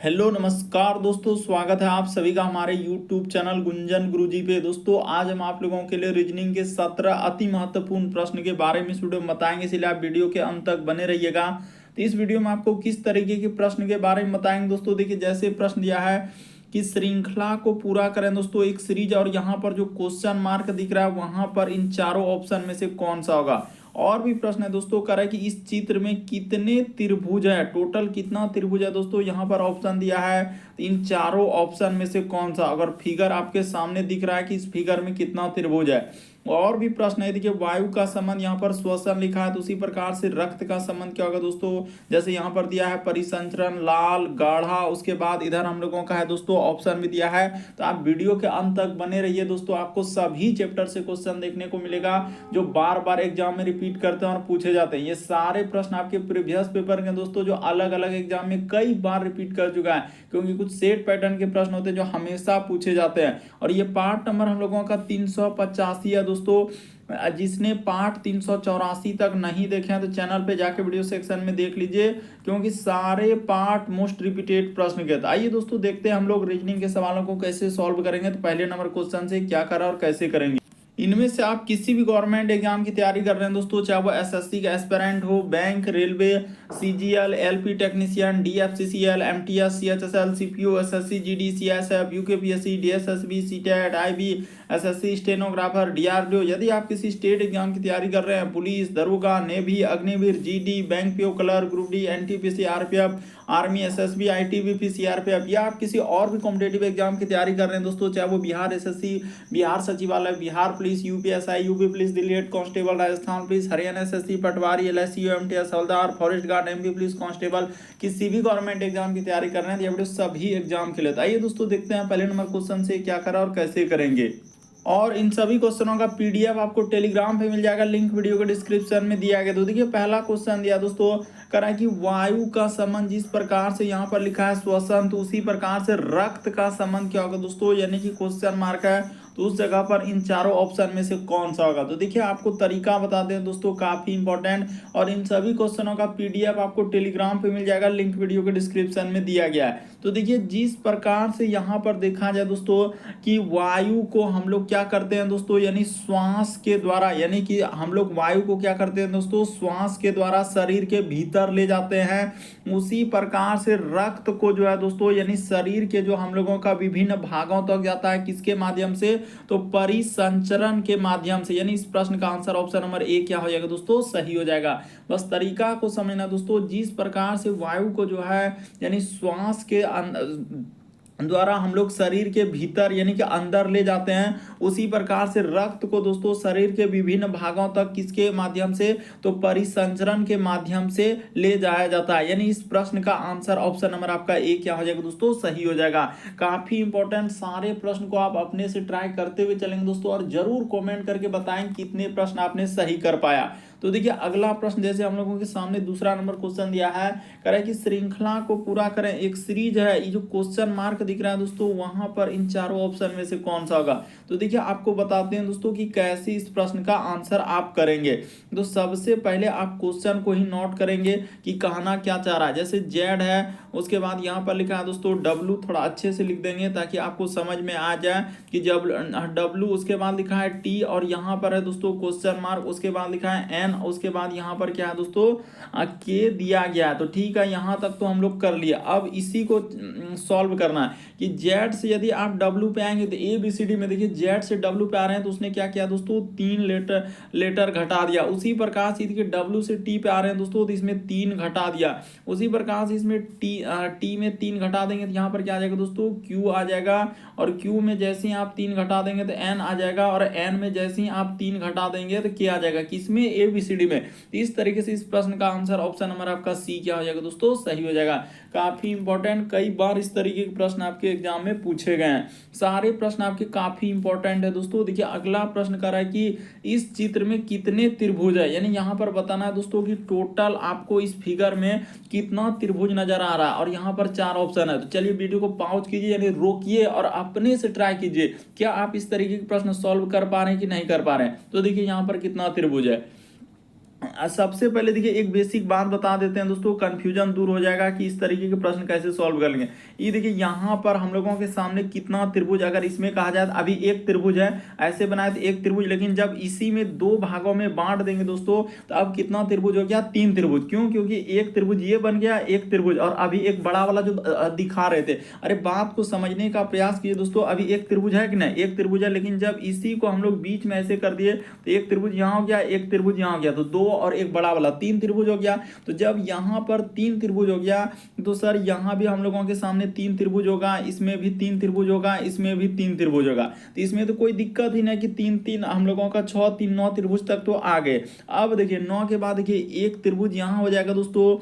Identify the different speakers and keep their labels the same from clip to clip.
Speaker 1: Hello नमस्कार दोस्तों, स्वागत है आप सभी का हमारे YouTube चैनल गुंजन गुरुजी पे। दोस्तों आज हम आप लोगों के लिए रीजनिंग के 17 अति महत्वपूर्ण प्रश्न के बारे में इस वीडियो में बताएंगे, इसलिए आप वीडियो के अंत तक बने रहिएगा। तो इस वीडियो में आपको किस तरीके के प्रश्न के बारे में बताएंगे दोस्तों। देखिए, जैसे प्रश्न दिया है कि श्रृंखला को पूरा करें दोस्तों एक सीरीज, और यहाँ पर जो क्वेश्चन मार्क दिख रहा है वहां पर इन चारों ऑप्शन में से कौन सा होगा। और भी प्रश्न है दोस्तों, कह रहा है कि इस चित्र में कितने त्रिभुज है, टोटल कितना त्रिभुज है दोस्तों। यहाँ पर ऑप्शन दिया है, तो इन चारों ऑप्शन में से कौन सा, अगर फिगर आपके सामने दिख रहा है कि इस फिगर में कितना त्रिभुज है। और भी प्रश्न है, देखिए वायु का संबंध, यहाँ पर श्वसन लिखा है, तो उसी प्रकार से रक्त का संबंध क्या होगा दोस्तों। जैसे यहाँ पर दिया है परिसंचरण, लाल, गाढ़ा, उसके बाद इधर हम लोगों का है दोस्तों ऑप्शन भी दिया है। तो आप वीडियो के अंत तक बने रहिए दोस्तों, आपको सभी चैप्टर से क्वेश्चन देखने को मिलेगा जो बार बार एग्जाम में रिपीट करते हैं और पूछे जाते हैं। ये सारे प्रश्न आपके प्रीवियस पेपर के दोस्तों जो अलग अलग एग्जाम में कई बार रिपीट कर चुका है, क्योंकि कुछ सेट पैटर्न के प्रश्न होते हैं जो हमेशा पूछे जाते हैं। और ये पार्ट नंबर हम लोगों का 385 है दोस्तों। जिसने पार्ट 384 तक नहीं देखे हैं तो चैनल पे जाके वीडियो सेक्शन में देख लीजिए, क्योंकि सारे पार्ट मोस्ट रिपीटेड प्रश्न के। आइए दोस्तों देखते हैं हम लोग रीजनिंग के सवालों को कैसे सॉल्व करेंगे। तो पहले नंबर क्वेश्चन से क्या करा और कैसे करेंगे। इनमें से आप किसी भी गवर्नमेंट एग्जाम की तैयारी कर रहे हैं दोस्तों, चाहे वो एसएससी का एस्पिरेंट हो, bank, railway, CGL, LP technician, DFCCL, MTS, CHSL, CPO, SSC, GD, CSF, UKPSC, DSSB, CTET, IB, SSC, stenographer, DRDO. यदि आप किसी स्टेट एग्जाम की तैयारी कर रहे हैं, पुलिस, दरोगा, navy, Agniveer, GD, bank PO clerk, group D, NTPC, RPF, army, SSB, ITBP, CRPF, या आप किसी और भी कॉम्पिटेटिव एग्जाम की तैयारी कर रहे हैं दोस्तों, चाहे वो बिहार एसएससी, बिहार सचिवालय, Bihar police, UPSI, UP police, Delhi head constable, Rajasthan police, Haryana SSC, पटवारी, एलआईसी, एमटीएस, हवलदार, forest guard, MP police constable, किसी भी गवर्नमेंट एग्जाम की तैयारी कर रहे हैं, ये वीडियो सभी एग्जाम के लिए। आइए दोस्तों देखते हैं पहले नंबर क्वेश्चन से क्या करा और कैसे करेंगे। और इन सभी क्वेश्चनों का पीडीएफ आपको टेलीग्राम पे मिल जाएगा, लिंक वीडियो के डिस्क्रिप्शन में दिया गया। तो देखिए पहला क्वेश्चन दिया दोस्तों, करा कि वायु का संबंध जिस प्रकार से यहाँ पर लिखा है श्वसन, तो उसी प्रकार से रक्त का संबंध क्या होगा दोस्तों, यानी कि क्वेश्चन मार्क है, तो उस जगह पर इन चारों ऑप्शन में से कौन सा होगा। तो देखिए आपको तरीका बताते हैं दोस्तों, काफी इंपॉर्टेंट। और इन सभी क्वेश्चनों का पीडीएफ आपको टेलीग्राम पे मिल जाएगा, लिंक वीडियो के डिस्क्रिप्शन में दिया गया है। तो देखिए जिस प्रकार से यहाँ पर देखा जाए दोस्तों कि वायु को हम लोग क्या करते हैं दोस्तों, यानी श्वास के द्वारा, यानी कि हम लोग वायु को क्या करते हैं दोस्तों, श्वास के द्वारा शरीर के भीतर ले जाते हैं। उसी प्रकार से रक्त को जो है दोस्तों, यानी शरीर के जो हम लोगों का विभिन्न भागों तक जाता है, किसके माध्यम से, तो परिसंचरण के माध्यम से। यानी इस प्रश्न का आंसर ऑप्शन नंबर ए क्या हो जाएगा दोस्तों, सही हो जाएगा। बस तरीका को समझना दोस्तों, जिस प्रकार से वायु को जो है यानी श्वास के द्वारा हम लोग शरीर के भीतर यानी कि अंदर ले जाते हैं, उसी प्रकार से रक्त को दोस्तों शरीर के विभिन्न भागों तक किसके माध्यम से, तो परिसंचरण के माध्यम से ले जाया जाता है। यानी इस प्रश्न का आंसर ऑप्शन नंबर आपका ए क्या हो जाएगा दोस्तों, सही हो जाएगा। काफी इंपॉर्टेंट, सारे प्रश्न को आप अपने से ट्राई करते हुए चलेंगे दोस्तों, और जरूर कॉमेंट करके बताएं कितने प्रश्न आपने सही कर पाया। तो देखिए अगला प्रश्न, जैसे हम लोगों के सामने दूसरा नंबर क्वेश्चन दिया है, कह रहा है कि श्रृंखला को पूरा करें एक सीरीज है। ये जो क्वेश्चन मार्क दिख रहा है दोस्तों, वहां पर इन चारों ऑप्शन में से कौन सा होगा। तो देखिए आपको बताते हैं दोस्तों कि कैसे इस प्रश्न का आंसर आप करेंगे। तो सबसे पहले आप क्वेश्चन को ही नोट करेंगे कि कहना क्या चाह रहा है। जैसे जेड है, उसके बाद यहाँ पर लिखा है दोस्तों डब्लू, थोड़ा अच्छे से लिख देंगे ताकि आपको समझ में आ जाए कि जब डब्लू, उसके बाद लिखा है टी, और यहाँ पर है दोस्तों क्वेश्चन मार्क, उसके बाद लिखा है एन, उसके बाद यहाँ पर क्या है दोस्तों के दिया गया है। तो ठीक है, यहाँ तक तो हम लोग कर लिया। अब इसी को सॉल्व करना है कि जेड से यदि आप डब्लू पे आएंगे, तो ए बी सी डी में देखिए जेड से डब्लू पे आ रहे हैं, तो उसने क्या किया दोस्तों, 3 लेटर घटा दिया। उसी प्रकार से देखिए डब्लू से टी पे आ रहे हैं दोस्तों, तो इसमें 3 घटा दिया। उसी प्रकार से इसमें टी में 3 घटा देंगे, तो यहाँ पर क्या आ जाएगा दोस्तों, क्यू आ जाएगा। और क्यू में जैसे ही आप 3 घटा देंगे तो एन आ जाएगा, और एन में जैसे ही आप 3 घटा देंगे तो क्या आ जाएगा, किसमें, ए बी सी डी में। इस तरीके से इस प्रश्न का आंसर ऑप्शन नंबर आपका सी क्या हो जाएगा दोस्तों, सही हो जाएगा। काफी इंपॉर्टेंट, कई बार इस तरीके के प्रश्न आपके एग्जाम में पूछे गए हैं। सारे प्रश्न आपके काफी इंपॉर्टेंट है दोस्तों। देखिए अगला प्रश्न कर रहा है कि इस चित्र में कितने त्रिभुज है, यानी यहाँ पर बताना है दोस्तों कि टोटल आपको इस फिगर में कितना त्रिभुज नजर आ रहा है। और यहाँ पर 4 ऑप्शन है। तो चलिए वीडियो को पॉज कीजिए, यानी रोकिए और अपने से ट्राई कीजिए, क्या आप इस तरीके के प्रश्न सॉल्व कर पा रहे हैं कि नहीं कर पा रहे हैं। तो देखिए यहाँ पर कितना त्रिभुज है। सबसे पहले देखिए एक बेसिक बात बता देते हैं दोस्तों, कंफ्यूजन दूर हो जाएगा कि इस तरीके के प्रश्न कैसे सॉल्व कर लेंगे। ये देखिए यहाँ पर हम लोगों के सामने कितना त्रिभुज, अगर इसमें कहा जाए तो अभी एक त्रिभुज है, ऐसे बनाए तो एक त्रिभुज, लेकिन जब इसी में दो भागों में बांट देंगे दोस्तों तो अब कितना त्रिभुज हो गया, तीन त्रिभुज। क्यों? क्योंकि एक त्रिभुज ये बन गया, एक त्रिभुज, और अभी एक बड़ा वाला जो दिखा रहे थे। अरे बात को समझने का प्रयास कीजिए दोस्तों, अभी एक त्रिभुज है कि नहीं, एक त्रिभुज है, लेकिन जब इसी को हम लोग बीच में ऐसे कर दिए तो एक त्रिभुज यहाँ हो गया, एक त्रिभुज यहाँ हो गया, तो दो और एक बड़ा वाला तीन त्रिभुज हो गया। तो जब यहाँ पर तीन त्रिभुज हो गया तो सर यहाँ भी हम लोगों के सामने तीन त्रिभुज होगा, इसमें भी तीन त्रिभुज होगा, इसमें भी तीन त्रिभुज होगा। तो इसमें तो कोई दिक्कत ही नहीं कि तीन तीन हम लोगों का 6 3 9 त्रिभुज तक तो आ गए। अब देखिए 9 के बाद देखिए एक त्रिभुज यहाँ हो जाएगा दोस्तों,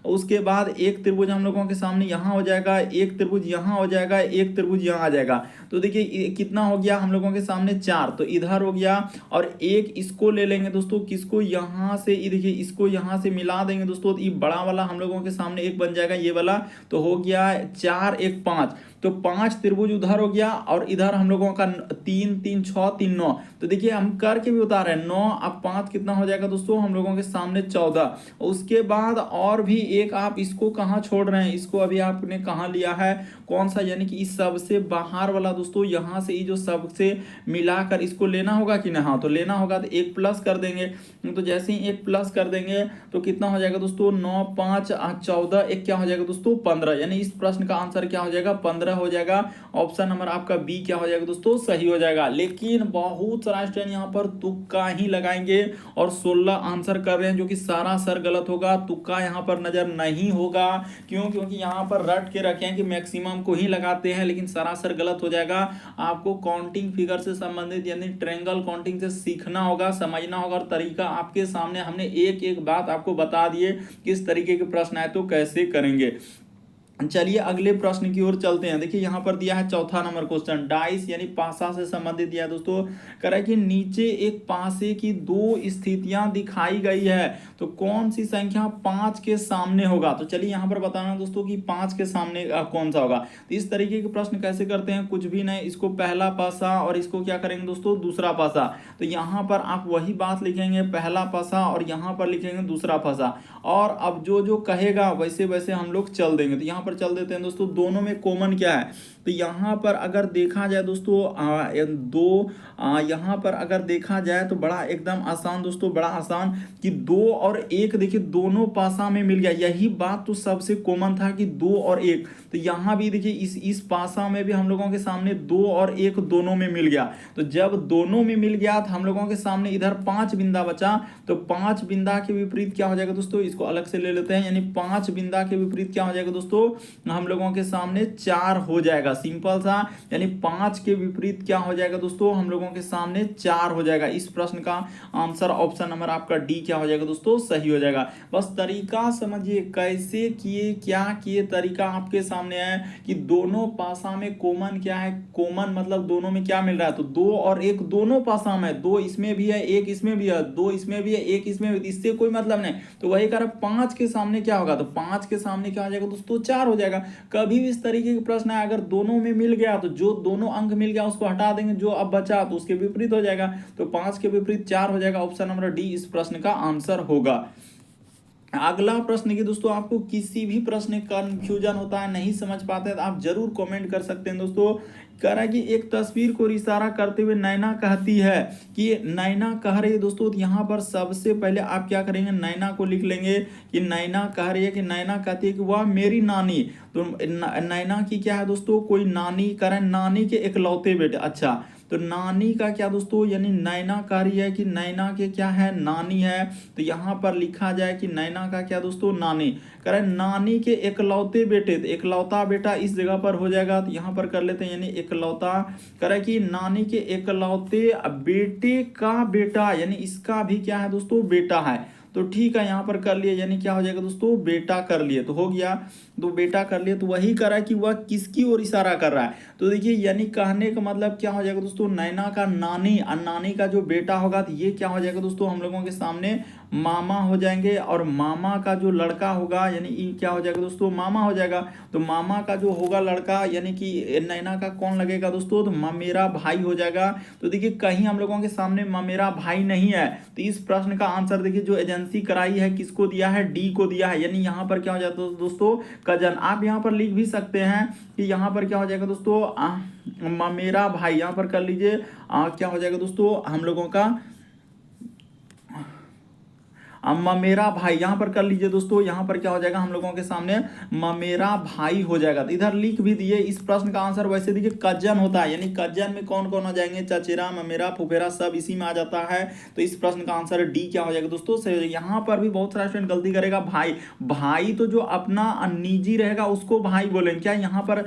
Speaker 1: उसके बाद एक त्रिभुज हम लोगों के सामने यहाँ हो जाएगा, एक त्रिभुज यहाँ हो जाएगा, एक त्रिभुज यहाँ आ जाएगा। तो देखिए कितना हो गया हम लोगों के सामने, चार। तो इधर हो गया, और एक इसको ले लेंगे दोस्तों, किसको, यहाँ से, ये देखिए इसको यहाँ से मिला देंगे दोस्तों, तो ये बड़ा वाला हम लोगों के सामने एक बन जाएगा, ये वाला। तो हो गया चार एक पाँच, तो पांच त्रिभुज उधर हो गया, और इधर हम लोगों का तीन तीन छः तीन नौ। तो देखिए हम करके भी बता रहे हैं, नौ अब पांच कितना हो जाएगा दोस्तों हम लोगों के सामने 14। उसके बाद और भी एक, आप इसको कहाँ छोड़ रहे हैं, इसको अभी आपने कहाँ लिया है, कौन सा, यानी कि इस सबसे बाहर वाला दोस्तों, यहाँ से ये जो सबसे मिलाकर इसको लेना होगा कि नहीं, हाँ तो लेना होगा, तो एक प्लस कर देंगे। तो जैसे ही एक प्लस कर देंगे तो कितना हो जाएगा दोस्तों, 9 5 14, एक क्या हो जाएगा दोस्तों 15, यानी इस प्रश्न का आंसर क्या हो जाएगा, 15 हो जाएगा। ऑप्शन नंबर आपका बी क्या हो जाएगा दोस्तों, सही हो जाएगा। लेकिन बहुत सारा स्टूडेंट यहाँ पर तुक्का ही लगाएंगे और 16 आंसर कर रहे हैं, जो कि सारा सर गलत होगा, तुक्का यहाँ पर नजर नहीं होगा। क्यों? क्योंकि यहाँ पर रट के रखे हैं कि मैक्सिमम को ही लगाते हैं, लेकिन सरासर गलत हो जाएगा। आपको काउंटिंग फिगर से संबंधित यानी ट्रायंगल काउंटिंग से सीखना होगा, समझना होगा, और तरीका आपके सामने हमने एक एक बात आपको बता दिए, किस तरीके के प्रश्न आए तो कैसे करेंगे। चलिए अगले प्रश्न की ओर चलते हैं। देखिए यहाँ पर दिया है चौथा नंबर क्वेश्चन, डाइस यानी पासा से संबंधित दिया है दोस्तों। कह रहा है कि नीचे एक पासे की दो स्थितियां दिखाई गई है, तो कौन सी संख्या 5 के सामने होगा। तो चलिए यहाँ पर बताना दोस्तों कि 5 के सामने कौन सा होगा। तो इस तरीके के प्रश्न कैसे करते हैं, कुछ भी नहीं, इसको पहला पासा और इसको क्या करेंगे दोस्तों दूसरा पासा। तो यहाँ पर आप वही बात लिखेंगे, पहला पासा, और यहाँ पर लिखेंगे दूसरा पासा, और अब जो जो कहेगा वैसे वैसे हम लोग चल देंगे। तो यहाँ पर चल देते हैं दोस्तों, दोनों में कॉमन क्या है। तो यहाँ पर अगर देखा जाए दोस्तों यहाँ पर अगर देखा जाए तो बड़ा एकदम आसान दोस्तों, बड़ा आसान कि 2 और 1, देखिए दोनों पासा में मिल गया, यही बात तो सबसे कॉमन था कि 2 और 1। तो यहाँ भी देखिए इस पासा में भी हम लोगों के सामने 2 और 1 दोनों में मिल गया। तो जब दोनों में मिल गया तो हम लोगों के सामने इधर 5 बिंदा बचा, तो 5 बिंदा के विपरीत क्या हो जाएगा दोस्तों, इसको अलग से ले लेते हैं, यानी 5 बिंदा के विपरीत क्या हो जाएगा दोस्तों, हम लोगों के सामने 4 हो जाएगा, सिंपल सा। यानी 5 के विपरीत क्या हो जाएगा दोस्तों, हम लोगों के सामने 4 हो जाएगा। इस प्रश्न का आंसर ऑप्शन नंबर आपका डी क्या हो जाएगा दोस्तों, सही हो जाएगा। बस तरीका समझिए कैसे किए, क्या किए, तरीका आपके सामने है कि दोनों पासा में कॉमन क्या है, कॉमन मतलब दोनों में क्या मिल रहा है, तो 2 और 1 दोनों पासा में, 2 इसमें भी है, 1 इसमें भी है, 2 इसमें भी है, 1 इसमें भी, इससे कोई मतलब नहीं। तो वही कह रहा 5 के सामने क्या होगा, तो 5 के सामने क्या हो जाएगा दोस्तों, 4 हो जाएगा। कभी भी इस तरीके के प्रश्न है, अगर दोनों में मिल गया तो जो दोनों अंक मिल गया उसको हटा देंगे, जो अब बचा तो उसके विपरीत हो जाएगा। तो 5 के विपरीत 4 हो जाएगा, ऑप्शन नंबर डी इस प्रश्न का आंसर होगा। अगला प्रश्न की दोस्तों, आपको किसी भी प्रश्न कंफ्यूजन होता है, नहीं समझ पाते हैं, तो आप जरूर कमेंट कर सकते हैं दोस्तों। कह रहा है कि एक तस्वीर को इशारा करते हुए नैना कहती है कि नैना कह रही है दोस्तों। तो यहाँ पर सबसे पहले आप क्या करेंगे, नैना को लिख लेंगे कि नैना कह रही है, कि नैना कहती है कि वह मेरी नानी। तो नैना की क्या है दोस्तों, कोई नानी, करें नानी के इकलौते बेटे। अच्छा, तो नानी का क्या दोस्तों, यानी नैना कह रही है कि नैना के क्या है, नानी है। तो यहाँ पर लिखा जाए कि नैना का क्या दोस्तों, नानी। करें नानी के इकलौते बेटे, तो इकलौता बेटा इस जगह पर हो जाएगा, तो यहाँ पर कर लेते हैं, यानी इकलौता। करें कि नानी के इकलौते बेटे का बेटा, यानी इसका भी क्या है दोस्तों, बेटा है। तो ठीक है, यहाँ पर कर लिए, यानी क्या हो जाएगा दोस्तों, बेटा कर लिए, तो हो गया। तो बेटा कर लिए, तो वही कर रहा है कि वह किसकी ओर इशारा कर रहा है। तो देखिए यानी कहने का मतलब क्या हो जाएगा दोस्तों, नैना का नानी, और नानी का जो बेटा होगा, तो ये क्या हो जाएगा दोस्तों, हम लोगों के सामने मामा हो जाएंगे और मामा का जो लड़का होगा यानी ई क्या हो जाएगा दोस्तों, मामा हो जाएगा। तो मामा का जो होगा लड़का यानी कि नैना का कौन लगेगा दोस्तों, तो ममेरा भाई हो जाएगा। तो देखिए कहीं हम लोगों के सामने ममेरा भाई नहीं है, तो इस प्रश्न का आंसर देखिए जो एजेंसी कराई है किसको दिया है, डी को दिया है। यानी यहाँ पर क्या हो जाता है दोस्तों, कजन। आप यहाँ पर लिख भी सकते हैं कि यहाँ पर क्या हो जाएगा दोस्तों, ममेरा भाई, यहाँ पर कर लीजिए क्या हो जाएगा दोस्तों हम लोगों का ममेरा भाई, यहां पर कर लीजिए दोस्तों, यहां पर क्या हो जाएगा हम लोगों के सामने ममेरा भाई हो जाएगा। तो इधर लिख भी दिए। इस प्रश्न का आंसर वैसे देखिए कजन होता है, यानी कजन में कौन कौन आ जाएंगे, चचेरा ममेरा फुफेरा सब इसी में आ जाता है। तो इस प्रश्न का आंसर डी क्या हो जाएगा दोस्तों, सही हो जाएगा। यहाँ पर भी बहुत सारा स्टूडेंट गलती करेगा, भाई भाई तो जो अपना निजी रहेगा उसको भाई बोलेंगे क्या, यहाँ पर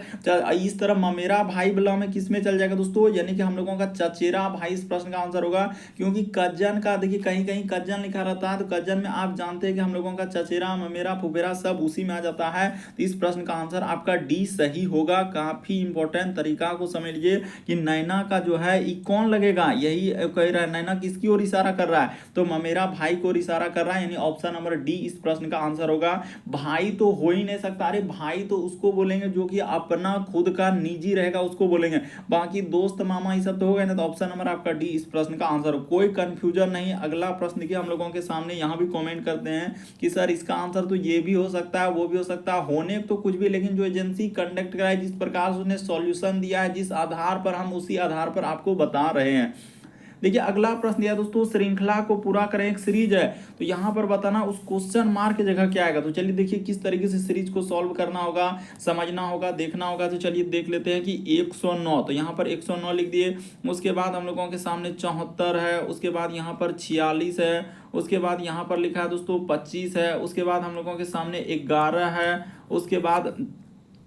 Speaker 1: इस तरह ममेरा भाई बिला में किस में चल जाएगा दोस्तों, यानी कि हम लोगों का चचेरा भाई इस प्रश्न का आंसर होगा। क्योंकि कजन का देखिए कहीं कहीं कजन लिखा रहता है, तो कजन में आप जानते हैं कि हम लोगों का चचेरा ममेरा फुफेरा सब उसी में आ जाता है। तो इस प्रश्न का आंसर आपका डी सही होगा। काफी इंपॉर्टेंट तरीका को समझ लीजिए कि नैना का जो है ये कौन लगेगा, यही कह रहा है नैना किसकी ओर इशारा कर रहा है, तो ममेरा भाई को इशारा कर रहा है, यानी ऑप्शन नंबर डी इस प्रश्न का आंसर होगा। भाई तो हो ही नहीं सकता, अरे भाई तो उसको बोलेंगे जो कि अपना खुद का निजी रहेगा उसको बोलेंगे, बाकी दोस्त मामा ये सब तो हो गए ना। तो ऑप्शन नंबर आपका डी इस प्रश्न का आंसर हो, कोई कंफ्यूजन नहीं। अगला प्रश्न देखिए हम लोगों के सामने यहाँ भी कमेंट करते हैं कि सर इसका आंसर तो ये भी हो सकता है वो भी हो सकता है, होने तो कुछ भी, लेकिन जो एजेंसी कंडक्ट कराई जिस प्रकार से उसने सॉल्यूशन दिया है जिस आधार पर, हम उसी आधार पर आपको बता रहे हैं। देखिए अगला प्रश्न दिया दोस्तों, श्रृंखला को पूरा करें, एक सीरीज है, तो यहाँ पर बताना उस क्वेश्चन मार्क की जगह क्या आएगा। तो चलिए देखिए किस तरीके से सीरीज को सॉल्व करना होगा, समझना होगा, देखना होगा। तो चलिए देख लेते हैं कि 109, तो यहाँ पर 109 लिख दिए। उसके बाद हम लोगों के सामने 74 है, उसके बाद यहाँ पर 46 है, उसके बाद यहाँ पर लिखा है दोस्तों 25 है, उसके बाद हम लोगों के सामने 11 है, उसके बाद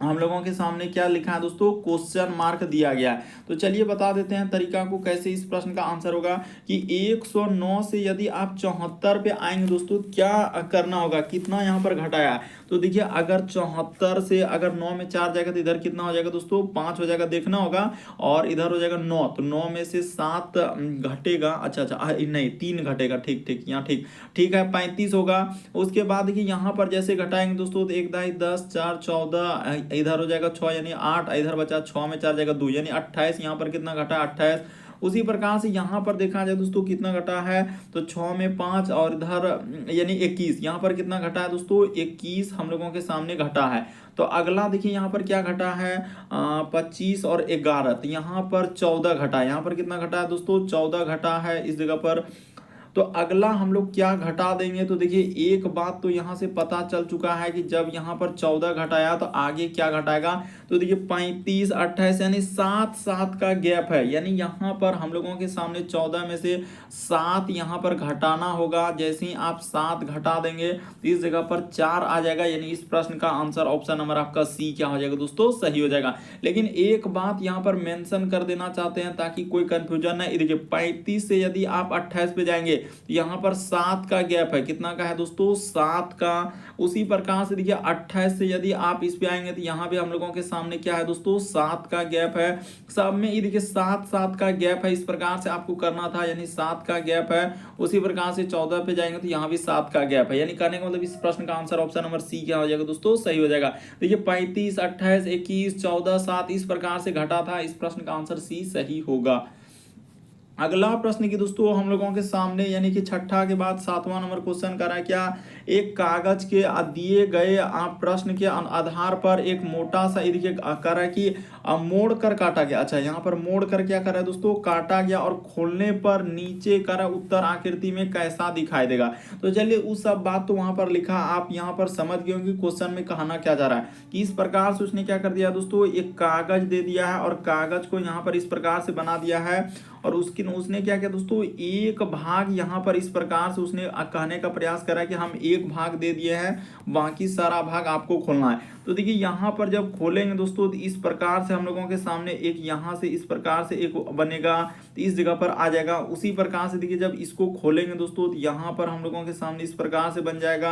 Speaker 1: हम लोगों के सामने क्या लिखा है दोस्तों, क्वेश्चन मार्क दिया गया है। तो चलिए बता देते हैं तरीका को कैसे इस प्रश्न का आंसर होगा कि 109 से यदि आप 74 पे आएंगे दोस्तों, क्या करना होगा, कितना यहाँ पर घटाया है। तो देखिए अगर 74 से अगर 9 में 4 जाएगा तो इधर कितना हो जाएगा दोस्तों, 5 हो जाएगा, देखना होगा। और इधर हो जाएगा 9, तो 9 में से 7 घटेगा, अच्छा नहीं 3 घटेगा, ठीक ठीक यहाँ ठीक ठीक है, 35 होगा। उसके बाद देखिए यहाँ पर जैसे घटाएंगे दोस्तों, तो 1 दाई 10 4 14, इधर हो जाएगा 6 यानी 8, इधर बचा 6 में 4 जाएगा 2 यानी 28, यहाँ पर कितना घटा 28। उसी प्रकार से यहाँ पर देखा जाए दोस्तों कितना घटा है, तो 6 में 5 और इधर यानी 21, यहाँ पर कितना घटा है दोस्तों 21 हम लोगों के सामने घटा है। तो अगला देखिए यहाँ पर क्या घटा है 25 और 11, तो यहाँ पर 14 घटा है, यहाँ पर कितना घटा है दोस्तों 14 घटा है इस जगह पर। तो अगला हम लोग क्या घटा देंगे, तो देखिए एक बात तो यहाँ से पता चल चुका है कि जब यहाँ पर 14 घटाया तो आगे क्या घटाएगा, तो देखिए 35 28 यानी 7 7 का गैप है, यानी यहाँ पर हम लोगों के सामने 14 में से 7 यहाँ पर घटाना होगा। जैसे ही आप 7 घटा देंगे तो इस जगह पर 4 आ जाएगा, यानी इस प्रश्न का आंसर ऑप्शन नंबर आपका सी क्या हो जाएगा दोस्तों, सही हो जाएगा। लेकिन एक बात यहाँ पर मेंशन कर देना चाहते हैं ताकि कोई कंफ्यूजन ना, देखिए 35 से यदि आप 28 पे जाएंगे तो यहाँ पर 7 का गैप है, कितना का है दोस्तों 7 का। उसी प्रकार से देखिए 28 से यदि आप इस पे आएंगे तो यहाँ भी हम लोगों के सामने क्या है दोस्तों 7 का गैप है। सब में ये देखिए 7 7 का गैप है, इस प्रकार से आपको करना था, यानी 7 का गैप है। उसी प्रकार से 14 पे जाएंगे तो यहाँ भी 7 का गैप है, यानी करने का मतलब इस प्रश्न का आंसर ऑप्शन नंबर सी क्या हो जाएगा दोस्तों, सही हो जाएगा। देखिए 35 28 21 14 7 इस प्रकार से घटा था, इस प्रश्न का आंसर सी सही होगा। अगला प्रश्न की दोस्तों हम लोगों के सामने यानी कि छठा के बाद 7वां नंबर क्वेश्चन कर रहा है क्या, एक कागज के दिए गए आप प्रश्न के आधार पर एक मोटा सा देखिए कर रहा है कि मोड़ कर काटा गया। अच्छा यहाँ पर मोड़ कर क्या कर रहा है दोस्तों, काटा गया और खोलने पर नीचे कर उत्तर आकृति में कैसा दिखाई देगा। तो चलिए उस सब बात तो वहां पर लिखा, आप यहाँ पर समझ गए होंगे क्वेश्चन में कहना क्या जा रहा है कि इस प्रकार से उसने क्या कर दिया दोस्तों, एक कागज दे दिया है और कागज को यहाँ पर इस प्रकार से बना दिया है। और उसने क्या किया दोस्तों, एक भाग यहाँ पर इस प्रकार से उसने कहने का प्रयास करा कि हम एक भाग दे दिए हैं, बाकी सारा भाग आपको खोलना है। तो देखिए यहाँ पर जब खोलेंगे दोस्तों तो इस प्रकार से हम लोगों के सामने एक यहाँ से इस प्रकार से एक बनेगा, तो इस जगह पर आ जाएगा। उसी प्रकार से देखिए जब इसको खोलेंगे दोस्तों तो यहाँ पर हम लोगों के सामने इस प्रकार से बन जाएगा।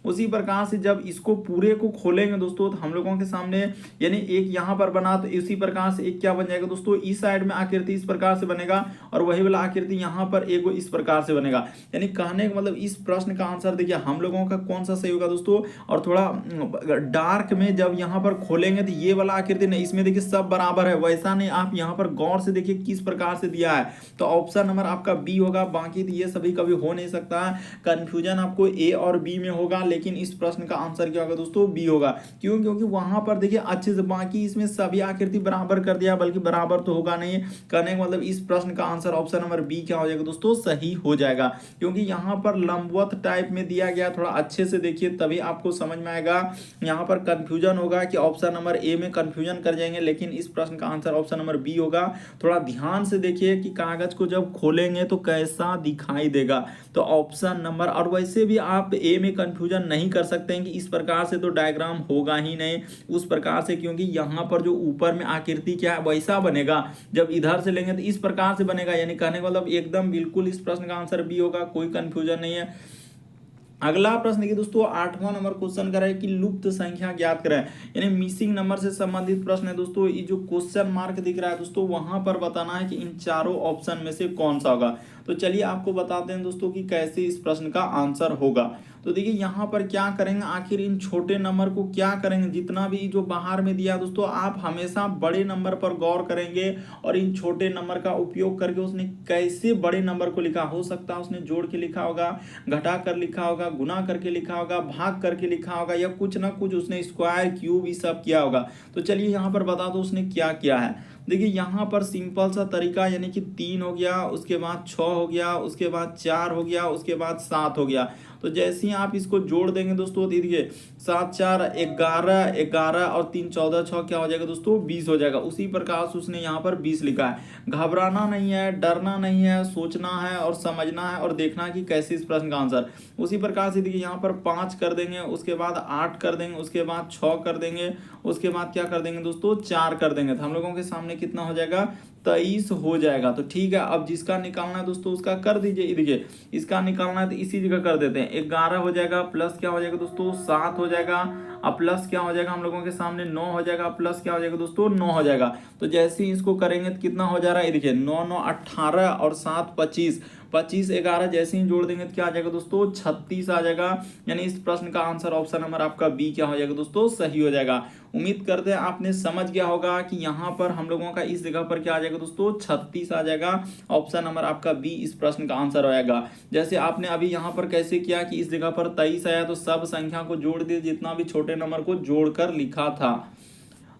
Speaker 1: उसी प्रकार से जब इसको पूरे को खोलेंगे दोस्तों तो हम लोगों के सामने यानी एक यहाँ पर बना, तो इसी प्रकार से एक क्या बन जाएगा दोस्तों, इस साइड में आकृति इस प्रकार से बनेगा। बनेगा और वही वाला आकृति यहाँ पर एक इस प्रकार से बनेगा। यानी कहने का मतलब इस प्रश्न का आंसर देखिए हम लोगों का कौन सा सही होगा दोस्तों। और थोड़ा डार्क में जब यहाँ पर खोलेंगे तो ये वाला आकृति नहीं, इसमें देखिए सब बराबर है, वैसा नहीं। आप यहाँ पर गौर से देखिए किस प्रकार से दिया है, तो ऑप्शन नंबर आपका बी होगा। बाकी तो ये सभी कभी हो नहीं सकता है, कंफ्यूजन आपको ए और बी में होगा, लेकिन इस प्रश्न का आंसर क्या होगा दोस्तों, बी होगा। क्यों? क्योंकि वहां पर देखिए अच्छे से बाकी इसमें सभी आकृति बराबर कर दिया, बल्कि बराबर तो होगा नहीं। कहने का मतलब इस प्रश्न का आंसर ऑप्शन नंबर बी क्या हो जाएगा दोस्तों, सही हो जाएगा। क्योंकि यहाँ पर लंबवत टाइप में दिया गया, थोड़ा अच्छे से देखिए तभी आपको समझ में आएगा। यहाँ पर कंफ्यूजन होगा कि ऑप्शन नंबर ए में कंफ्यूजन कर जाएंगे, लेकिन इस प्रश्न का आंसर ऑप्शन नंबर बी होगा। थोड़ा ध्यान से देखिए कि कागज को जब खोलेंगे तो कैसा दिखाई देगा, तो ऑप्शन नंबर। और वैसे भी आप ए में कंफ्यूजन नहीं कर सकते हैं कि इस प्रकार से तो डायग्राम होगा ही नहीं उस प्रकार से, क्योंकि यहाँ पर जो ऊपर में आकृति क्या है वैसा बनेगा, जब इधर से लेंगे तो इस प्रकार से बनेगा। यानी कहने का मतलब एकदम बिल्कुल इस प्रश्न का आंसर बी होगा, कोई कंफ्यूजन नहीं है। अगला प्रश्न देखिए दोस्तों, 8वां नंबर क्वेश्चन का है कि लुप्त संख्या ज्ञात करें, यानी मिसिंग नंबर से संबंधित प्रश्न है दोस्तों। ये जो क्वेश्चन मार्क दिख रहा है दोस्तों, वहां पर बताना है कि इन चारों ऑप्शन में से कौन सा होगा। तो चलिए आपको बताते हैं दोस्तों कि कैसे इस प्रश्न का आंसर होगा। तो देखिए यहाँ पर क्या करेंगे, आखिर इन छोटे नंबर को क्या करेंगे, जितना भी जो बाहर में दिया दोस्तों, आप हमेशा बड़े नंबर पर गौर करेंगे और इन छोटे नंबर का उपयोग करके उसने कैसे बड़े नंबर को लिखा। हो सकता है उसने जोड़ के लिखा होगा, घटा कर लिखा होगा, गुना करके लिखा होगा, भाग करके लिखा होगा, या कुछ ना कुछ उसने स्क्वायर क्यूब ये सब किया होगा। तो चलिए यहाँ पर बता दो उसने क्या किया है। देखिए यहाँ पर सिंपल सा तरीका, यानी कि 3 हो गया, उसके बाद 6 हो गया, उसके बाद 4 हो गया, उसके बाद 7 हो गया। तो जैसे ही आप इसको जोड़ देंगे दोस्तों, देखिए 7 4 11, 11 और 3 14, 6 क्या हो जाएगा दोस्तों, 20 हो जाएगा। उसी प्रकार से उसने यहाँ पर 20 लिखा है। घबराना नहीं है, डरना नहीं है, सोचना है और समझना है और देखना है कि कैसे इस प्रश्न का आंसर। उसी प्रकार से देखिए यहाँ पर 5 कर देंगे, उसके बाद 8 कर देंगे, उसके बाद 6 कर देंगे, उसके बाद क्या कर देंगे दोस्तों, 4 कर देंगे। तो हम लोगों के सामने कितना हो जाएगा, 23 हो जाएगा। तो ठीक है, अब जिसका निकालना है दोस्तों उसका कर दीजिए। देखिए इसका निकालना है तो इसी जगह कर देते हैं। 11 हो जाएगा, प्लस क्या हो जाएगा दोस्तों, 7 हो जाएगा, अब प्लस क्या हो जाएगा हम लोगों के सामने, 9 हो जाएगा, प्लस क्या हो जाएगा दोस्तों, 9 हो जाएगा। तो जैसे ही इसको करेंगे तो कितना हो जा रहा है, देखिए 9 9 18 और 7 25, 25 11 जैसे ही जोड़ देंगे तो क्या आ जाएगा दोस्तों, 36 आ जाएगा। यानी इस प्रश्न का आंसर ऑप्शन नंबर आपका बी क्या हो जाएगा दोस्तों, सही हो जाएगा। उम्मीद करते हैं आपने समझ गया होगा कि यहाँ पर हम लोगों का इस जगह पर क्या आ जाएगा दोस्तों, 36 आ जाएगा। ऑप्शन नंबर आपका बी इस प्रश्न का आंसर हो जाएगा। जैसे आपने अभी यहाँ पर कैसे किया कि इस जगह पर 23 आया तो सब संख्या को जोड़ दिए, जितना भी छोटे नंबर को जोड़कर लिखा था।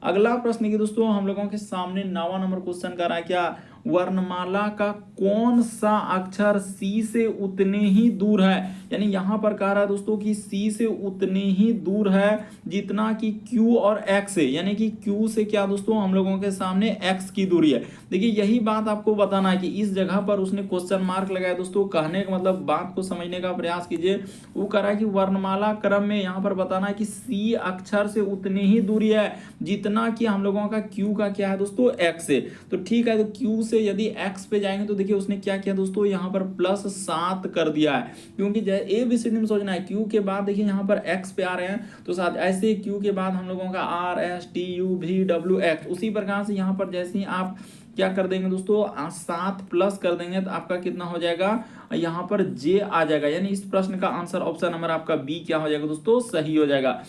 Speaker 1: अगला प्रश्न की दोस्तों हम लोगों के सामने 9वां नंबर क्वेश्चन कर रहा है, क्या वर्णमाला का कौन सा अक्षर सी से उतने ही दूर है। यानी यहाँ पर कह रहा है दोस्तों कि सी से उतने ही दूर है जितना कि क्यू और एक्स है। यानी कि क्यू से क्या दोस्तों हम लोगों के सामने एक्स की दूरी है। देखिए यही बात आपको बताना है कि इस जगह पर उसने क्वेश्चन मार्क लगाया दोस्तों। कहने का मतलब बात को समझने का प्रयास कीजिए। वो कह रहा है कि वर्णमाला क्रम में यहाँ पर बताना है कि सी अक्षर से उतनी ही दूरी है जितना कि हम लोगों का क्यू का क्या है दोस्तों, एक्स है। तो ठीक है, तो क्यू से यदि एक्स पे जाएंगे तो देखिए उसने क्या किया दोस्तों, यहाँ पर +7 कर दिया है। क्योंकि एबीसीडी में सोचना है, क्यू के बाद देखिए यहाँ पर एक्स पे आ रहे हैं तो साथ ऐसे क्यू के बाद हम लोगों का R S T U V W x. उसी प्रकार से यहाँ पर जैसे ही आप क्या कर देंगे दोस्तों, 7 प्लस कर देंगे तो आपका कितना हो जाएगा, यहाँ पर जे आ जाएगा। यानी इस प्रश्न का आंसर ऑप्शन नंबर आपका बी क्या हो जाएगा दोस्तों, सही हो जाएगा।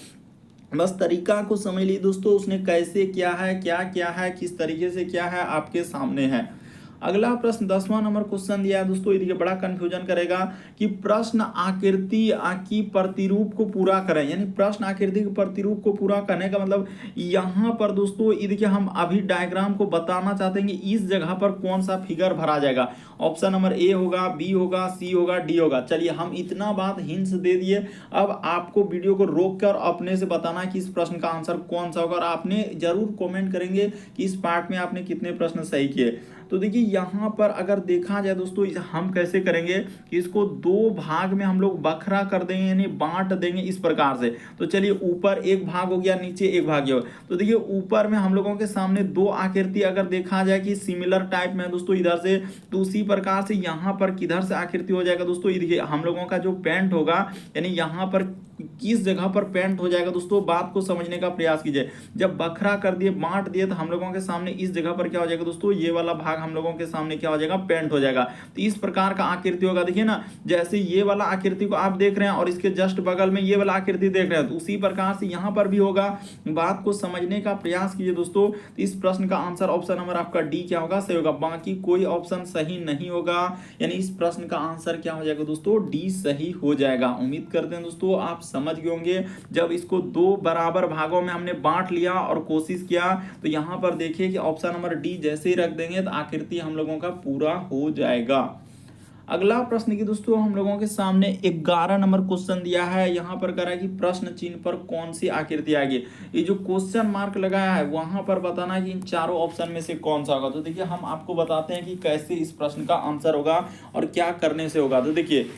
Speaker 1: बस तरीका को समझ लीजिए दोस्तों, उसने कैसे किया है, क्या है, किस तरीके से क्या है, आपके सामने है। अगला प्रश्न 10वां नंबर क्वेश्चन दिया है दोस्तों। ये बड़ा कंफ्यूजन करेगा कि प्रश्न आकृति की प्रतिरूप को पूरा करें। यानी प्रश्न आकृति के प्रतिरूप को पूरा करने का मतलब यहाँ पर दोस्तों ये देखिए हम अभी डायग्राम को बताना चाहते हैं कि इस जगह पर कौन सा फिगर भरा जाएगा। ऑप्शन नंबर ए होगा, बी होगा, सी होगा, डी होगा। चलिए हम इतना बात हिंट्स दे दिए, अब आपको वीडियो को रोक कर अपने से बताना है कि इस प्रश्न का आंसर कौन सा होगा। और आपने जरूर कमेंट करेंगे कि इस पार्ट में आपने कितने प्रश्न सही किए। तो देखिए यहाँ पर अगर देखा जाए दोस्तों, हम कैसे करेंगे कि इसको 2 भाग में हम लोग बखरा कर देंगे, यानी बांट देंगे इस प्रकार से। तो चलिए ऊपर एक भाग हो गया, नीचे एक भाग हो। तो देखिए ऊपर में हम लोगों के सामने 2 आकृति अगर देखा जाए कि सिमिलर टाइप में दोस्तों इधर से, तो उसी प्रकार से यहाँ पर किधर से आकृति हो जाएगा दोस्तों। ये देखिए हम लोगों का जो पेंट होगा, यानी यहाँ पर किस जगह पर पेंट हो जाएगा दोस्तों, बात को समझने का प्रयास कीजिए। जब बखरा कर दिए, बांट दिए, तो हम लोगों के सामने इस जगह पर क्या हो जाएगा दोस्तों, ये वाला भाग हम लोगों के सामने क्या हो जाएगा, पेंट हो जाएगा। तो इस प्रकार का आकृति होगा। देखिए ना, जैसे ये वाला आकृति को आप देख रहे हैं और इसके जस्ट बगल में ये वाला आकृति देख रहे हैं, तो उसी प्रकार से यहाँ पर भी होगा। बात को समझने का प्रयास कीजिए दोस्तों। तो इस प्रश्न का आंसर ऑप्शन नंबर आपका डी क्या होगा, सही होगा। बाकी कोई ऑप्शन सही नहीं होगा, यानी इस प्रश्न का आंसर क्या हो जाएगा दोस्तों, डी सही हो जाएगा। उम्मीद करते हैं दोस्तों आप समझ गए होंगे। जब इसको दो बराबर भागों में हमने बांट लिया और कोशिश किया, तो यहाँ पर देखिए कि ऑप्शन नंबर डी जैसे ही रख देंगे तो आकृति हम लोगों का पूरा हो जाएगा। अगला प्रश्न की दोस्तों हम लोगों के सामने 11 नंबर क्वेश्चन दिया है। यहाँ पर करा कि प्रश्न चिन्ह पर कौन सी आकृति आएगी। ये जो क्वेश्चन मार्क लगाया है वहां पर बताना है कि इन चारों ऑप्शन में से कौन सा होगा। तो देखिए हम आपको बताते हैं कि कैसे इस प्रश्न का आंसर होगा और क्या करने से होगा। तो देखिए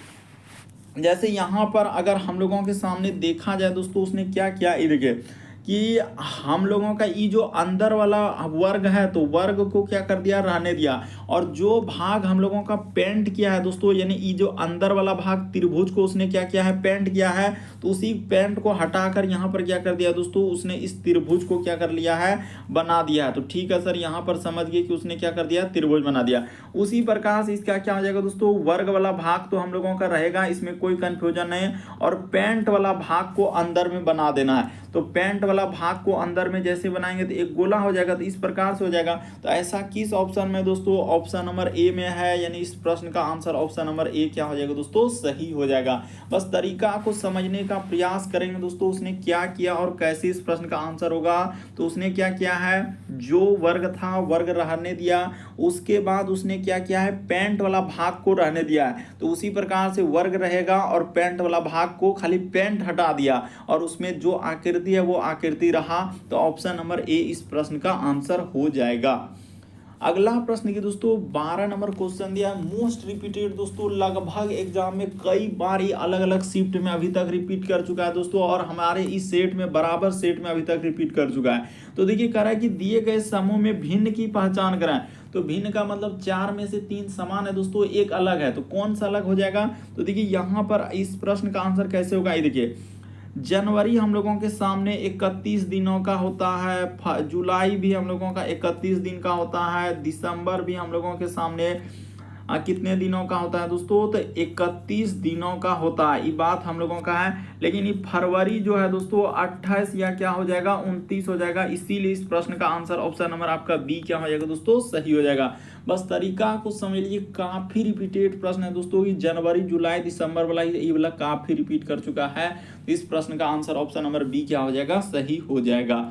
Speaker 1: जैसे यहाँ पर अगर हम लोगों के सामने देखा जाए दोस्तों, उसने क्या किया, ये देखिए कि हम लोगों का ये जो अंदर वाला वर्ग है, तो वर्ग को क्या कर दिया, रहने दिया। और जो भाग हम लोगों का पेंट किया है दोस्तों, यानी ये जो अंदर वाला भाग त्रिभुज को उसने क्या किया है, पेंट किया है। तो उसी पेंट को हटाकर यहाँ पर क्या कर दिया दोस्तों, उसने इस त्रिभुज को क्या कर लिया है, बना दिया है। तो ठीक है सर, यहाँ पर समझ गए कि उसने क्या कर दिया, त्रिभुज बना दिया। उसी प्रकार से इसका क्या हो जाएगा दोस्तों, वर्ग वाला भाग तो हम लोगों का रहेगा, इसमें कोई कंफ्यूजन नहीं। और पेंट वाला भाग को अंदर में बना देना है। तो पेंट वाला भाग को अंदर में जैसे बनाएंगे तो एक गोला हो जाएगा। तो इस प्रकार से हो जाएगा। तो ऐसा किस ऑप्शन में दोस्तों, ऑप्शन नंबर ए में है, यानी इस प्रश्न का आंसर ऑप्शन नंबर ए क्या हो जाएगा दोस्तों, सही हो जाएगा। बस तरीका को समझने का प्रयास करेंगे दोस्तों, उसने क्या किया और कैसे इस प्रश्न का आंसर होगा। तो उसने क्या किया है, जो वर्ग था वर्ग रहने दिया, उसके बाद उसने क्या किया है, पेंट वाला भाग को रहने दिया है। तो उसी प्रकार से वर्ग रहेगा और पेंट वाला भाग को खाली पेंट हटा दिया और उसमें जो आकृति है वो आकृति रहा। तो ऑप्शन नंबर ए इस प्रश्न का आंसर हो जाएगा। अगला प्रश्न की दोस्तों 12 नंबर क्वेश्चन दिया है, मोस्ट रिपीटेड दोस्तों, लगभग एग्जाम में कई बार ये अलग अलग शिफ्ट में अभी तक रिपीट कर चुका है दोस्तों, और हमारे इस सेट में बराबर सेट में अभी तक रिपीट कर चुका है। तो देखिए कह रहा है कि दिए गए समूह में भिन्न की पहचान कराएं। तो भिन्न का मतलब 4 में से 3 समान है दोस्तों, एक अलग है। तो कौन सा अलग हो जाएगा। तो देखिए यहाँ पर इस प्रश्न का आंसर कैसे होगा, ये देखिए जनवरी हम लोगों के सामने 31 दिनों का होता है, जुलाई भी हम लोगों का 31 दिन का होता है, दिसंबर भी हम लोगों के सामने कितने दिनों का होता है दोस्तों, तो 31 दिनों का होता है। ये बात हम लोगों का है। लेकिन ये फरवरी जो है दोस्तों 28 या क्या हो जाएगा, 29 हो जाएगा। इसीलिए इस प्रश्न का आंसर ऑप्शन नंबर आपका बी क्या हो जाएगा दोस्तों, सही हो जाएगा। बस तरीका को समझ लीजिए, काफी रिपीटेड प्रश्न है दोस्तों, ये जनवरी जुलाई दिसंबर वाला ये वाला काफी रिपीट कर चुका है। इस प्रश्न का आंसर ऑप्शन नंबर बी क्या हो जाएगा, सही हो जाएगा।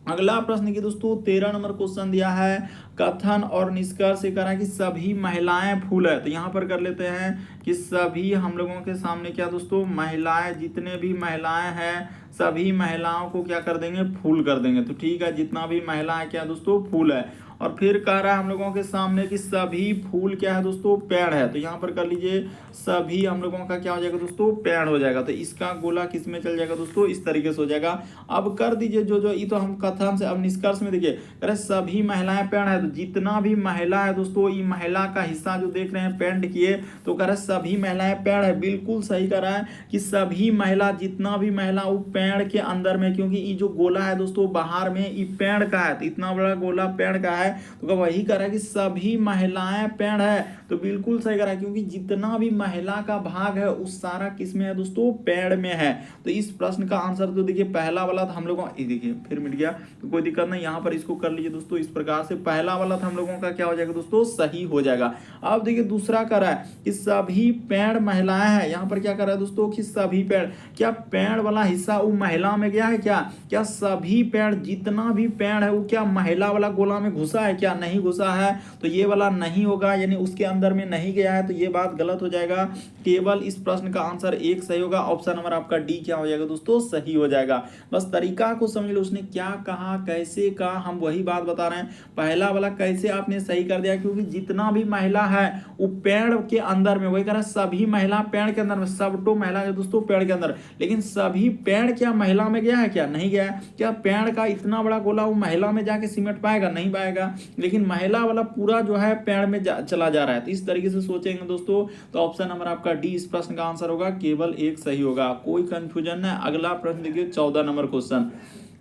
Speaker 1: अगला प्रश्न की दोस्तों 13 नंबर क्वेश्चन दिया है, कथन और निष्कर्ष करा कि सभी महिलाएं फूल है। तो यहाँ पर कर लेते हैं कि सभी हम लोगों के सामने क्या दोस्तों, महिलाएं, जितने भी महिलाएं हैं सभी महिलाओं को क्या कर देंगे, फूल कर देंगे। तो ठीक है, जितना भी महिला है क्या दोस्तों, फूल है। और फिर कह रहा है हम लोगों के सामने कि सभी फूल क्या है दोस्तों, पेड़ है। तो यहाँ पर कर लीजिए सभी हम लोगों का क्या हो जाएगा दोस्तों, पेड़ हो जाएगा। तो इसका गोला किस में चल जाएगा दोस्तों, इस तरीके से हो जाएगा। अब कर दीजिए जो ये तो हम कथन से, अब निष्कर्ष में देखिए कह रहे सभी महिलाएं पेड़ है। तो जितना भी महिला है दोस्तों, ये महिला का हिस्सा जो देख रहे हैं पेंट किए, तो कह रहे सभी महिलाएं पेड़ है। बिल्कुल सही कर रहा है कि सभी महिला, जितना भी महिला वो पेड़ के अंदर में, क्योंकि ये जो गोला है दोस्तों बाहर में ये पेड़ का है, तो इतना बड़ा गोला पेड़ का है। तो वही कर रहा है कि सभी महिलाएं पेड़ है। तो बिल्कुल सही कर रहा है, क्योंकि जितना भी महिला का भाग है उस सारा किस में है दोस्तों, पेड़ में है। तो इस प्रश्न का आंसर तो देखिए पहला वाला था हम लोगों, देखिए फिर मिट गया, तो कोई दिक्कत नहीं, यहाँ पर इसको कर लीजिए दोस्तों। इस प्रकार से पहला वाला था हम लोगों का क्या हो जाएगा दोस्तों, सही हो जाएगा। अब देखिए दूसरा कर रहा है कि सभी पेड़ महिलाएं हैं। यहाँ पर क्या कर रहा है दोस्तों कि सभी पेड़, क्या पेड़ वाला हिस्सा वो महिला में गया है, क्या सभी पेड़, जितना भी पेड़ है वो क्या महिला वाला गोला में घुसा है, क्या नहीं घुसा है। तो ये वाला नहीं होगा, यानी उसके अंदर में नहीं गया है, तो ये बात गलत हो जाएगा। केवल इस प्रश्न का आंसर एक सही होगा। ऑप्शन नंबर आपका डी क्या हो जाएगा दोस्तों, सही हो जाएगा। बस तरीका को समझ लो, उसने क्या कहा, कैसे कहा, हम वही बात बता रहे हैं। पहला वाला कैसे आपने सही कर दिया, क्योंकि जितना भी महिला है वो पेड़ के अंदर में, वही कह रहा है सभी महिला पेड़ के अंदर में, सब तो महिला है दोस्तों पेड़ के अंदर, लेकिन सभी पेड़ क्या महिला में गया है, क्या नहीं गया है। क्या पेड़ का इतना बड़ा गोला वो महिला में जाके सिमट पाएगा, नहीं पाएगा। लेकिन महिला वाला पूरा जो है पेड़ में चला जा रहा है। तो इस तरीके से सोचेंगे दोस्तों, तो ऑप्शन नंबर आपका डी इस प्रश्न का आंसर होगा, केवल एक सही होगा, कोई कंफ्यूजन है। अगला प्रश्न देखिए 14 नंबर क्वेश्चन।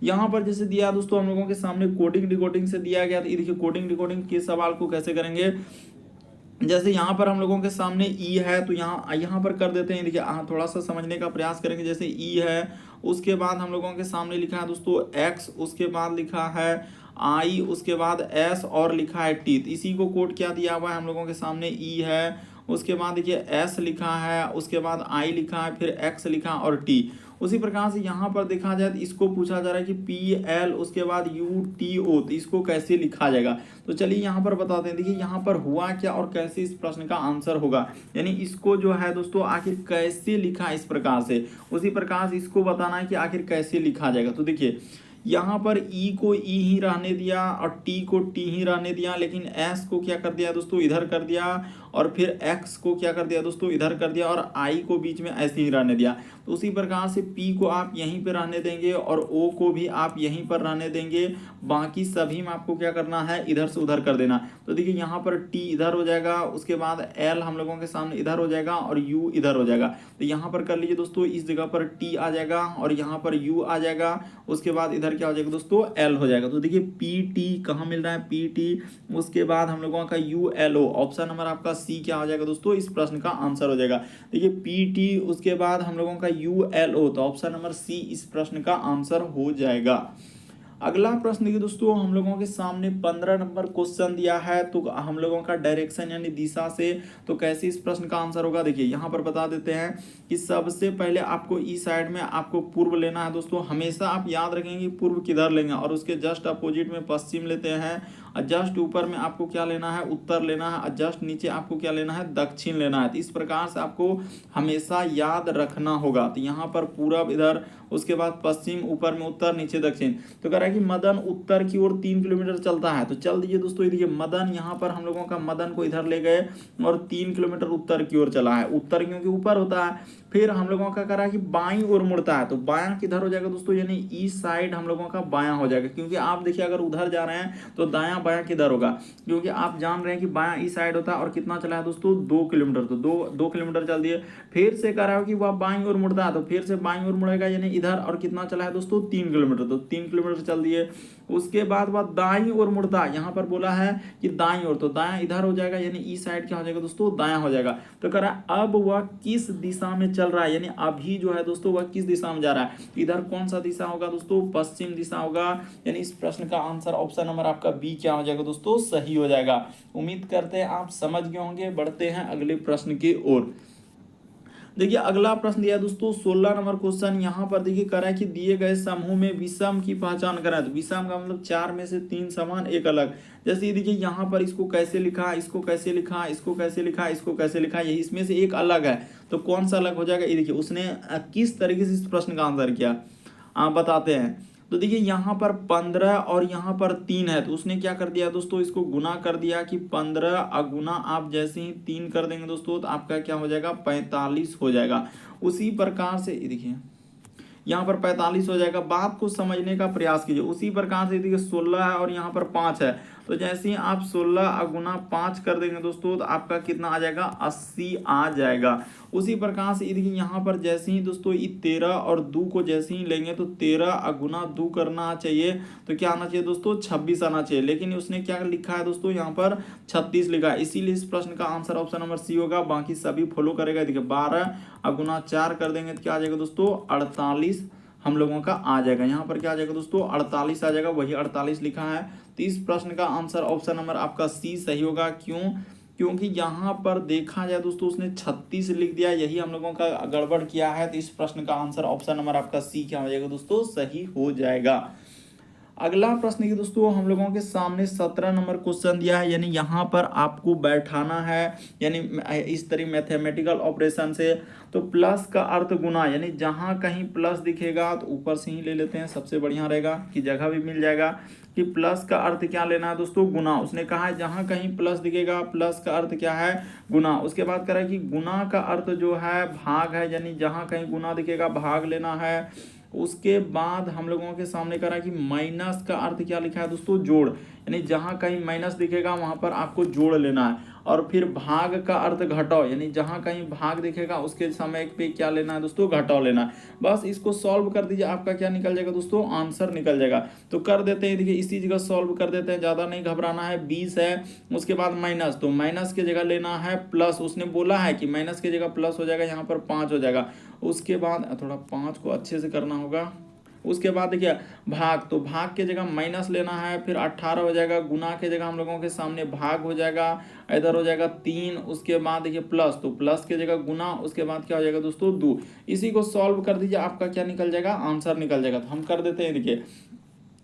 Speaker 1: यहाँ पर जैसे दिया दोस्तों हम लोगों के सामने कोडिंग डिकोडिंग से दिया गया। ये देखिए कोडिंग डिकोडिंग के सवाल को कैसे करेंगे, जैसे यहाँ पर हम लोगों के सामने ई है तो यहाँ पर कर देते हैं। देखिए थोड़ा सा समझने का प्रयास करेंगे। जैसे ई है, उसके बाद हम लोगों के सामने लिखा है दोस्तों एक्स, उसके बाद लिखा है आई, उसके बाद एस और लिखा है टी। तो इसी को कोड क्या दिया हुआ है हम लोगों के सामने, ई है, उसके बाद देखिए एस लिखा है, उसके बाद आई लिखा है, फिर एक्स लिखा और टी। उसी प्रकार से यहाँ पर देखा जाए तो इसको पूछा जा रहा है कि पी एल उसके बाद यू टी ओ, तो इसको कैसे लिखा जाएगा। तो चलिए यहाँ पर बताते हैं। देखिए यहाँ पर हुआ क्या और कैसे इस प्रश्न का आंसर होगा, यानी इसको जो है दोस्तों आखिर कैसे लिखा इस प्रकार से, उसी प्रकार से इसको बताना है कि आखिर कैसे लिखा जाएगा। तो देखिए यहाँ पर ई को ई ही रहने दिया और टी को टी ही रहने दिया, लेकिन एस को क्या कर दिया दोस्तों इधर कर दिया, और फिर एक्स को क्या कर दिया दोस्तों इधर कर दिया, और आई को बीच में ऐसे ही रहने दिया। तो उसी प्रकार से पी को आप यहीं पर रहने देंगे और ओ को भी आप यहीं पर रहने देंगे, बाकी सभी में आपको क्या करना है इधर से उधर कर देना। तो देखिए यहाँ पर टी इधर हो जाएगा, उसके बाद एल हम लोगों के सामने इधर हो जाएगा और यू इधर हो जाएगा। तो यहाँ पर कर लीजिए दोस्तों, इस जगह पर टी आ जाएगा और यहाँ पर यू आ जाएगा, उसके बाद इधर क्या हो जाएगा दोस्तों एल हो जाएगा। तो देखिए पी टी कहाँ मिल रहा है, पी टी, उसके बाद हम लोगों का U L O, option number आपका सी क्या हो जाएगा दोस्तों, इस प्रश्न का आंसर हो जाएगा। देखिए पी टी उसके बाद हम लोगों का यू एल ओ, तो ऑप्शन नंबर सी इस प्रश्न का आंसर हो जाएगा। अगला प्रश्न देखिए दोस्तों हम लोगों के सामने 15 नंबर क्वेश्चन दिया है, तो हम लोगों का डायरेक्शन यानी दिशा से, तो कैसे इस प्रश्न का आंसर होगा। देखिए यहाँ पर बता देते हैं कि सबसे पहले आपको ई साइड में आपको पूर्व लेना है दोस्तों। हमेशा आप याद रखेंगे पूर्व किधर लेंगे, और उसके जस्ट अपोजिट में पश्चिम लेते हैं, और जस्ट ऊपर में आपको क्या लेना है उत्तर लेना है, और जस्ट नीचे आपको क्या लेना है दक्षिण लेना है। तो इस प्रकार से आपको हमेशा याद रखना होगा। तो यहाँ पर पूरब इधर, उसके बाद पश्चिम, ऊपर में उत्तर, नीचे दक्षिण। तो कह रहा है कि मदन उत्तर की ओर 3 किलोमीटर चलता है, तो चल दीजिए दोस्तों। देखिए मदन, यहाँ पर हम लोगों का मदन को इधर ले गए और 3 किलोमीटर उत्तर की ओर चला है, उत्तर क्योंकि ऊपर होता है। फिर हम लोगों का कह रहा है कि बाईं ओर मुड़ता है, तो बायां किधर हो जाएगा दोस्तों, यानी ईस्ट साइड हम लोगों का बायां हो जाएगा, क्योंकि आप देखिए अगर उधर जा रहे हैं तो दायां बायां किधर होगा, क्योंकि आप जान रहे हैं कि बायां ईस्ट साइड होता है। और कितना चला है दोस्तों 2 किलोमीटर, तो दो किलोमीटर चल दिए। फिर से कह रहा है कि वह बाईं ओर मुड़ता है, तो फिर से बाईं ओर मुड़ेगा यानी इधर, और कितना चला है दोस्तों 3 किलोमीटर, तो 3 किलोमीटर चल दिए। उसके बाद वह दाईं ओर मुड़ता है, यहाँ पर बोला है कि दाईं ओर, तो दायां इधर हो जाएगा, यानी ईस्ट साइड क्या हो जाएगा दोस्तों दायां हो जाएगा। तो कह रहा है अब वह किस दिशा में चल रहा है, यानी अभी जो है दोस्तों वह किस दिशा में जा रहा है। इधर कौन सा दिशा होगा दोस्तों, पश्चिम दिशा होगा, यानी इस प्रश्न का आंसर ऑप्शन नंबर आपका बी क्या हो जाएगा दोस्तों, सही हो जाएगा। उम्मीद करते हैं आप समझ गए होंगे। बढ़ते हैं अगले प्रश्न की ओर। देखिए अगला प्रश्न दिया दोस्तों 16 नंबर क्वेश्चन। यहाँ पर देखिए कह रहा है कि दिए गए समूह में विषम की पहचान करें। तो विषम का मतलब 4 में से 3 समान एक अलग। जैसे ये देखिए यहाँ पर इसको कैसे लिखा, इसको कैसे लिखा, इसको कैसे लिखा, इसको कैसे लिखा, यही इसमें से एक अलग है, तो कौन सा अलग हो जाएगा। ये देखिए उसने किस तरीके से इस प्रश्न का आंसर किया बताते हैं। तो देखिए यहाँ पर 15 और यहाँ पर 3 है, तो उसने क्या कर दिया दोस्तों, इसको गुना कर दिया कि 15 अगुना आप जैसे ही 3 कर देंगे दोस्तों तो आपका क्या हो जाएगा 45 हो जाएगा। उसी प्रकार से देखिए यहाँ पर 45 हो जाएगा। बात को समझने का प्रयास कीजिए। उसी प्रकार से देखिए 16 है और यहाँ पर 5 है, तो जैसे ही आप 16 अगुना 5 कर देंगे दोस्तों तो आपका कितना आ जाएगा 80 आ जाएगा। उसी प्रकार से देखिए यहाँ पर जैसे ही दोस्तों ये 13 और 2 को जैसे ही लेंगे तो 13 अगुना 2 करना चाहिए, तो क्या आना चाहिए दोस्तों 26 आना चाहिए, लेकिन उसने क्या लिखा है दोस्तों यहाँ पर 36 लिखा है, इसीलिए इस प्रश्न का आंसर ऑप्शन नंबर सी होगा। बाकी सभी फॉलो करेगा। देखिए 12 अगुना 4 कर देंगे तो क्या आ जाएगा दोस्तों 48 हम लोगों का आ जाएगा। यहाँ पर क्या आ जाएगा दोस्तों 48 आ जाएगा, वही 48 लिखा है। तो इस प्रश्न का आंसर ऑप्शन नंबर आपका सी सही होगा। क्यों, क्योंकि यहाँ पर देखा जाए दोस्तों उसने 36 लिख दिया, यही हम लोगों का गड़बड़ किया है। तो इस प्रश्न का आंसर ऑप्शन नंबर आपका सी क्या हो जाएगा दोस्तों सही हो जाएगा। अगला प्रश्न की दोस्तों हम लोगों के सामने 17 नंबर क्वेश्चन दिया है, यानी यहाँ पर आपको बैठाना है, यानी इस तरह मैथमेटिकल ऑपरेशन से। तो प्लस का अर्थ गुना, यानी जहाँ कहीं प्लस दिखेगा तो ऊपर से ही ले लेते हैं, सबसे बढ़िया रहेगा कि जगह भी मिल जाएगा कि प्लस का अर्थ क्या लेना है दोस्तों गुना। उसने कहा है जहाँ कहीं प्लस दिखेगा प्लस का अर्थ क्या है गुना। उसके बाद कह रहा है कि गुना का अर्थ जो है भाग है, यानी जहाँ कहीं गुना दिखेगा भाग लेना है। उसके बाद हम लोगों के सामने करा कि माइनस का अर्थ क्या लिखा है दोस्तों जोड़, यानी जहां कहीं माइनस दिखेगा वहां पर आपको जोड़ लेना है। और फिर भाग का अर्थ घटाओ, यानी जहां कहीं भाग दिखेगा उसके समय पे क्या लेना है दोस्तों, घटाओ लेना है। बस इसको सॉल्व कर दीजिए, आपका क्या निकल जाएगा दोस्तों, आंसर निकल जाएगा। तो कर देते हैं, देखिए इसी जगह सॉल्व कर देते हैं, ज्यादा नहीं घबराना है। 20 है, उसके बाद माइनस, तो माइनस की जगह लेना है प्लस, उसने बोला है कि माइनस की जगह प्लस हो जाएगा, यहाँ पर 5 हो जाएगा। उसके बाद थोड़ा 5 को अच्छे से करना होगा। उसके बाद देखिए भाग, तो भाग के जगह माइनस लेना है, फिर 18 हो जाएगा, गुना के जगह हम लोगों के सामने भाग हो जाएगा, इधर हो जाएगा 3, उसके बाद देखिए प्लस, तो प्लस के जगह गुना, उसके बाद क्या हो जाएगा दोस्तों 2। इसी को सॉल्व कर दीजिए, आपका क्या निकल जाएगा, आंसर निकल जाएगा। तो हम कर देते हैं, देखिए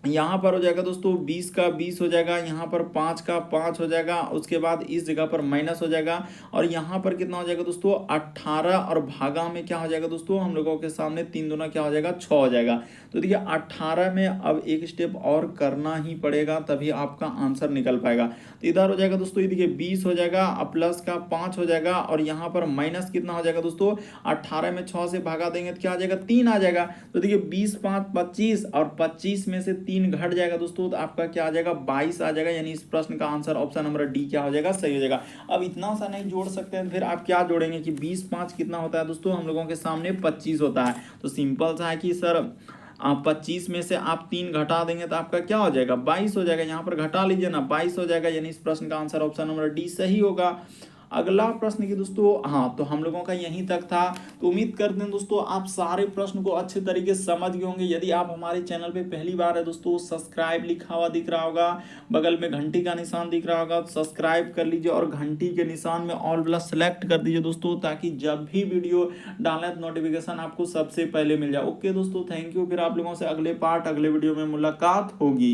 Speaker 1: यहाँ पर हो जाएगा दोस्तों 20 का 20 हो जाएगा, यहाँ पर 5 का 5 हो जाएगा, उसके बाद इस जगह पर माइनस हो जाएगा, और यहाँ पर कितना हो जाएगा दोस्तों 18, और भागा में क्या हो जाएगा दोस्तों, हम लोगों के सामने 3 दूना क्या हो जाएगा 6 हो जाएगा। तो देखिए 18 में अब एक स्टेप और करना ही पड़ेगा, तभी आपका आंसर निकल पाएगा। तो इधर हो जाएगा दोस्तों, ये देखिए 20 हो जाएगा, अब प्लस का 5 हो जाएगा, और यहाँ पर माइनस कितना हो जाएगा दोस्तों, 18 में 6 से भागा देंगे तो क्या आ जाएगा 3 आ जाएगा। तो देखिए 20 5 25, और 25 में से 3 घट जाएगा दोस्तों, तो आपका क्या आ जाएगा 22 आ जाएगा, यानी इस प्रश्न का आंसर ऑप्शन नंबर डी क्या हो जाएगा, सही हो जाएगा। अब इतना सा नहीं जोड़ सकते हैं, फिर आप क्या जोड़ेंगे कि 20 5 कितना होता है दोस्तों, हम लोगों के सामने 25 होता है। तो सिंपल सा है कि सर आप 25 में से आप 3 घटा देंगे तो आपका क्या हो जाएगा 22 हो जाएगा, यहाँ पर घटा लीजिए ना 22 हो जाएगा, यानी इस प्रश्न का आंसर ऑप्शन नंबर डी सही होगा। अगला प्रश्न की दोस्तों, हाँ तो हम लोगों का यहीं तक था। तो उम्मीद करते हैं दोस्तों आप सारे प्रश्न को अच्छे तरीके से समझ गए होंगे। यदि आप हमारे चैनल पे पहली बार है दोस्तों, सब्सक्राइब लिखा हुआ दिख रहा होगा, बगल में घंटी का निशान दिख रहा होगा, तो सब्सक्राइब कर लीजिए और घंटी के निशान में ऑल वाला सेलेक्ट कर दीजिए दोस्तों, ताकि जब भी वीडियो डालें तो नोटिफिकेशन आपको सबसे पहले मिल जाए। ओके दोस्तों, थैंक यू। फिर आप लोगों से अगले वीडियो में मुलाकात होगी।